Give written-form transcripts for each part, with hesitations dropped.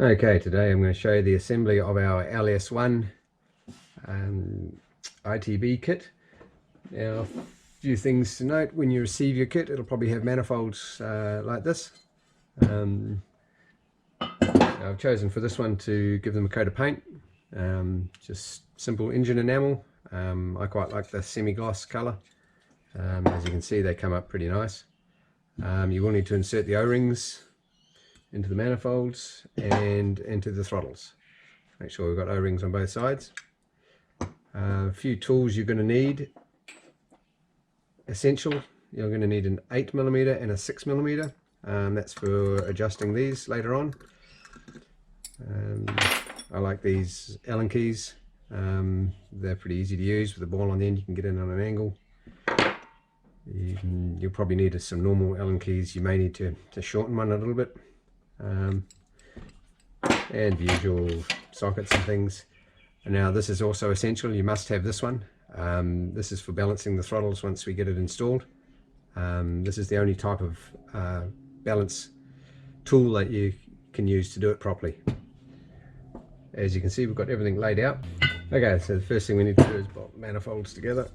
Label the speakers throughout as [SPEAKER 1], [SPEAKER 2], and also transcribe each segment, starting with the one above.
[SPEAKER 1] Okay, today I'm going to show you the assembly of our LS1 ITB kit. Now, a few things to note: when you receive your kit, it'll probably have manifolds like this. I've chosen for this one to give them a coat of paint, just simple engine enamel. I quite like the semi-gloss colour. As you can see, they come up pretty nice. You will need to insert the O-rings into the manifolds and into the throttles. Make sure we've got O-rings on both sides. A few tools you're going to need. Essential, you're going to need an 8mm and a 6mm. That's for adjusting these later on. I like these Allen keys. They're pretty easy to use. With the ball on the end, you can get in on an angle. You'll probably need some normal Allen keys. You may need to shorten one a little bit. And the usual sockets and things. And now this is also essential. You must have this one. This is for balancing the throttles once we get it installed. This is the only type of balance tool that you can use to do it properly. As you can see, we've got everything laid out. Okay, so the first thing we need to do is bolt manifolds together.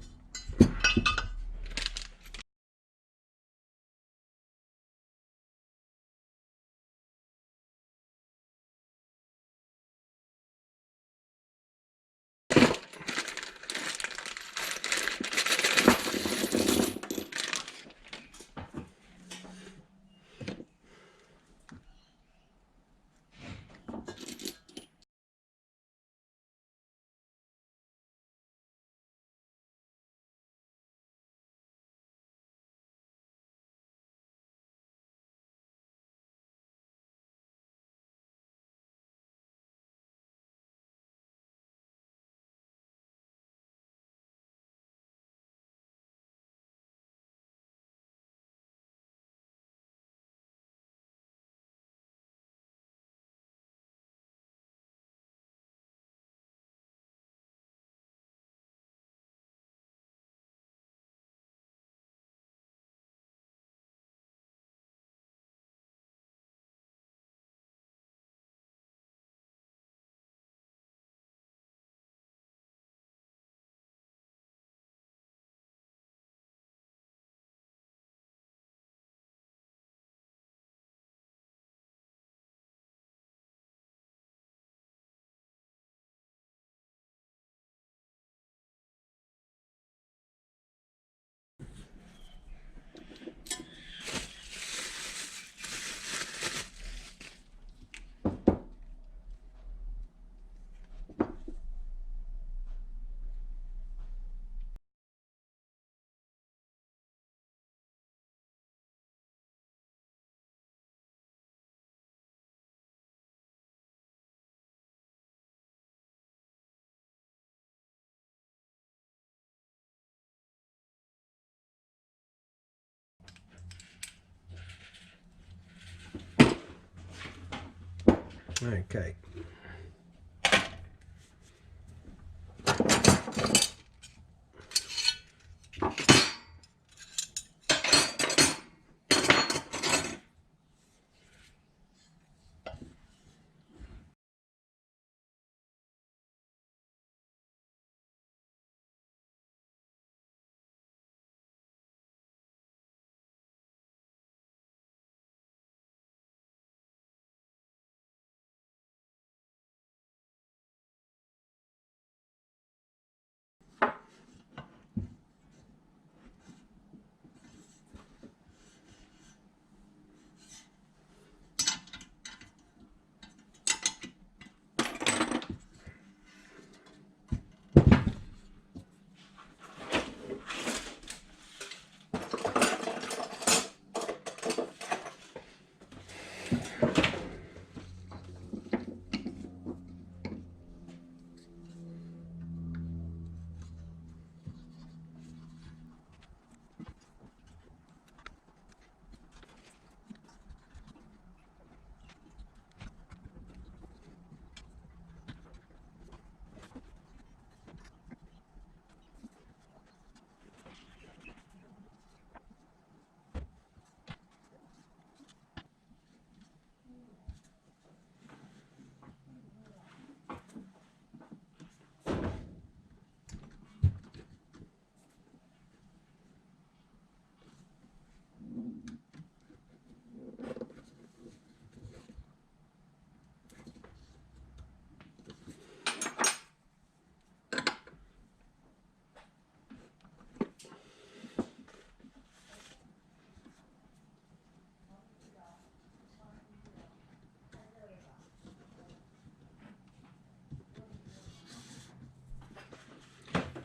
[SPEAKER 1] Okay.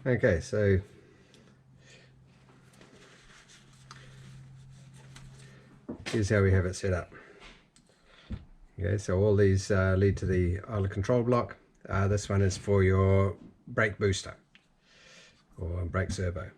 [SPEAKER 1] Okay, so here's how we have it set up. Okay, so all these lead to the idler control block. This one is for your brake booster or brake servo.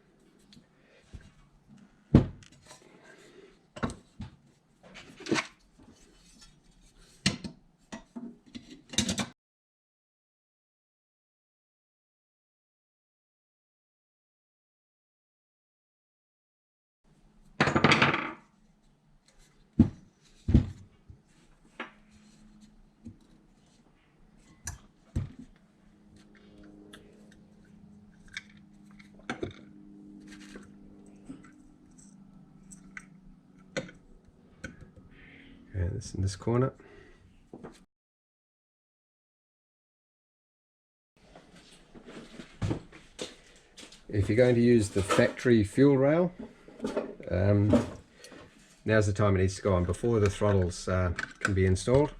[SPEAKER 1] And this in this corner. If you're going to use the factory fuel rail, now's the time it needs to go on before the throttles can be installed.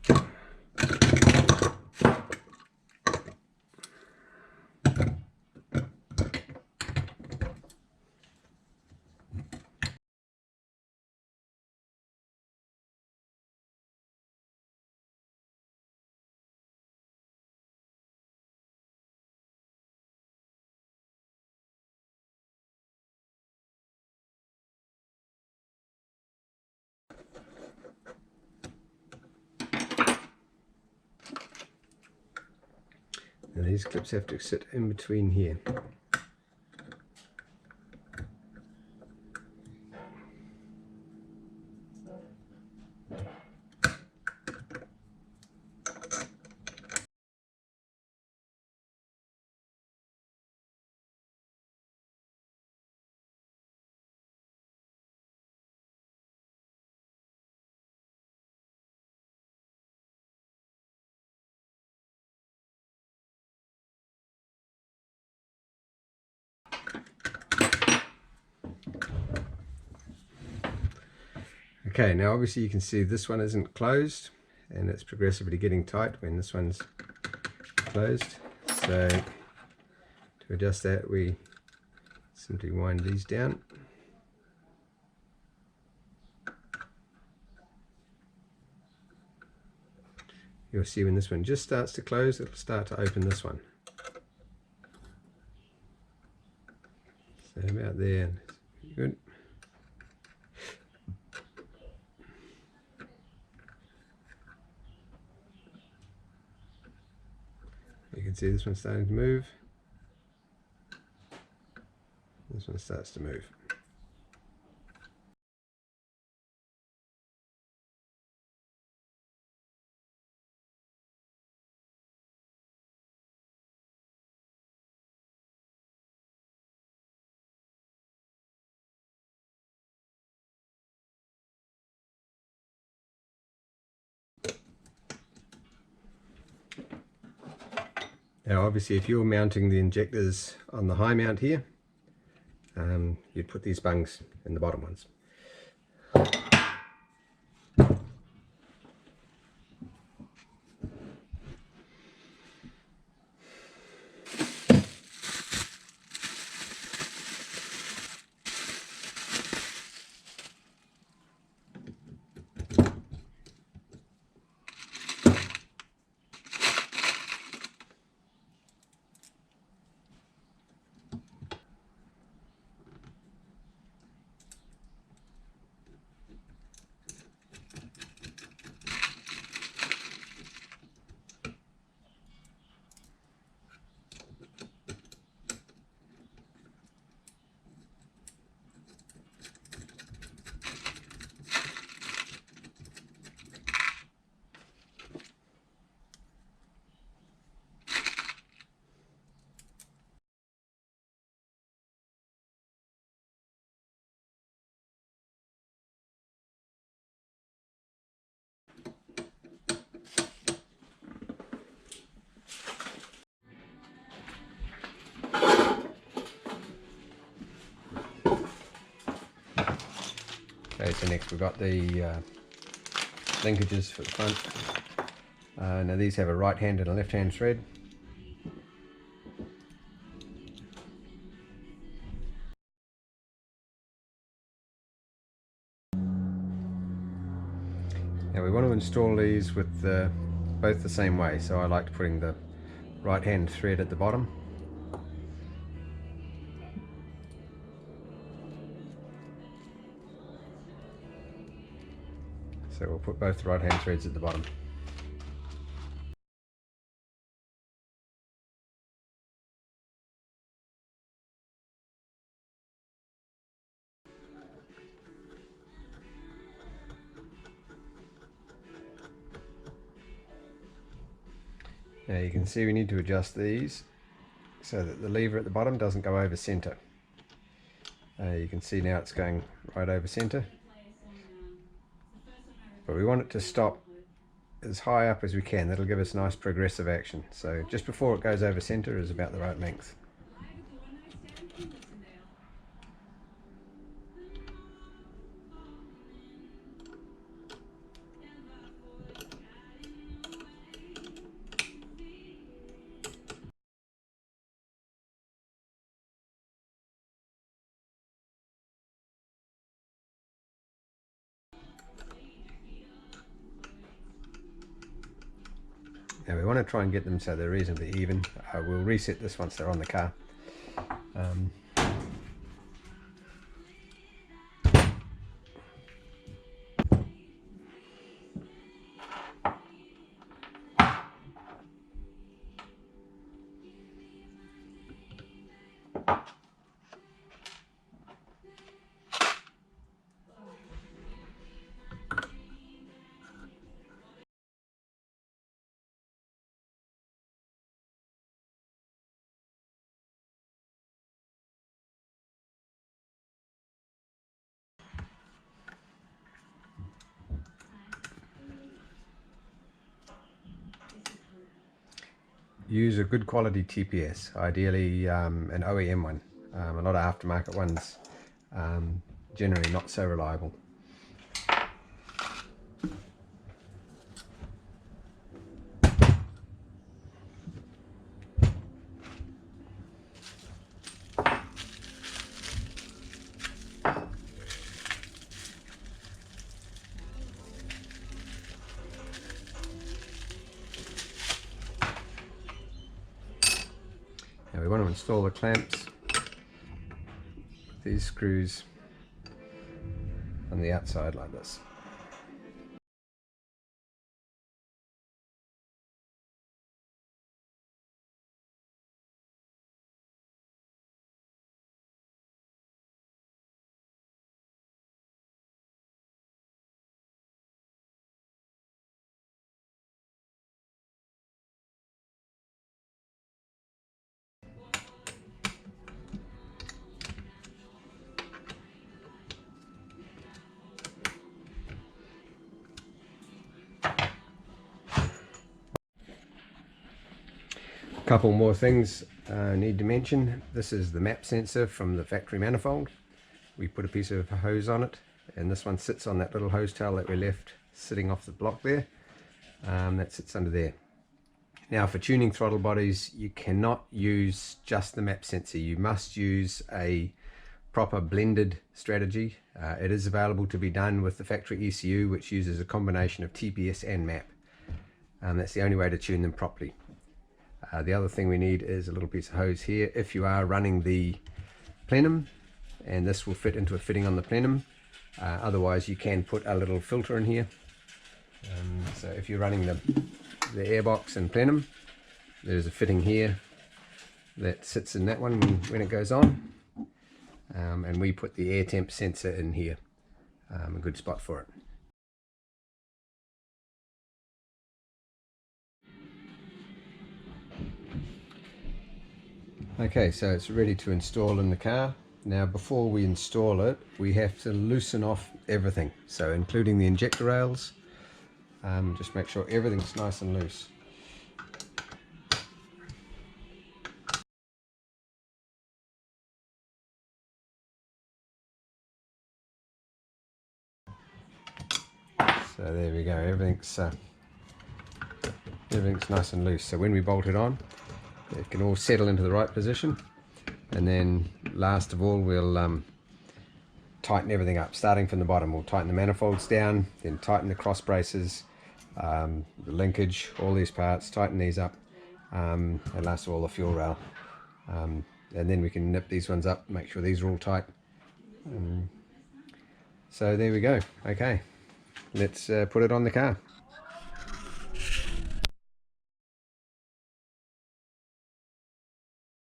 [SPEAKER 1] And these clips have to sit in between here. Okay, now obviously you can see this one isn't closed and it's progressively getting tight when this one's closed. So to adjust that, we simply wind these down. You'll see when this one just starts to close, it'll start to open this one. So about there, good. You can see this one's starting to move. This one starts to move. Now obviously if you're mounting the injectors on the high mount here, you'd put these bungs in the bottom ones. Okay, so next we've got the linkages for the front. Now these have a right hand and a left hand thread. install these with both the same way. So I like putting the right hand thread at the bottom. So we'll put both right hand threads at the bottom. Now you can see we need to adjust these so that the lever at the bottom doesn't go over center. You can see now it's going right over center, but we want it to stop as high up as we can. That'll give us nice progressive action. So just before it goes over center is about the right length. Now we want to try and get them so they're reasonably even. We'll reset this once they're on the car. Use a good quality TPS, ideally an OEM one. A lot of aftermarket ones generally not so reliable. Now we want to install the clamps with these screws on the outside like this. Couple more things I need to mention. This is the map sensor from the factory manifold. We put a piece of hose on it, and this one sits on that little hose tail that we left sitting off the block there. That sits under there. Now for tuning throttle bodies, you cannot use just the map sensor. You must use a proper blended strategy. It is available to be done with the factory ECU, which uses a combination of TPS and map. That's the only way to tune them properly. The other thing we need is a little piece of hose here if you are running the plenum, and this will fit into a fitting on the plenum. Otherwise you can put a little filter in here. So if you're running the airbox and plenum, there's a fitting here that sits in that one when it goes on, and we put the air temp sensor in here, a good spot for it. Okay, so it's ready to install in the car. Now before we install it, we have to loosen off everything, so including the injector rails. Just make sure everything's nice and loose. So there we go, everything's nice and loose. So when we bolt it on, it can all settle into the right position, and then last of all we'll tighten everything up. Starting from the bottom, we'll tighten the manifolds down, then tighten the cross braces, the linkage, all these parts, tighten these up, and last of all the fuel rail. And then we can nip these ones up, make sure these are all tight. So there we go. Okay, let's put it on the car.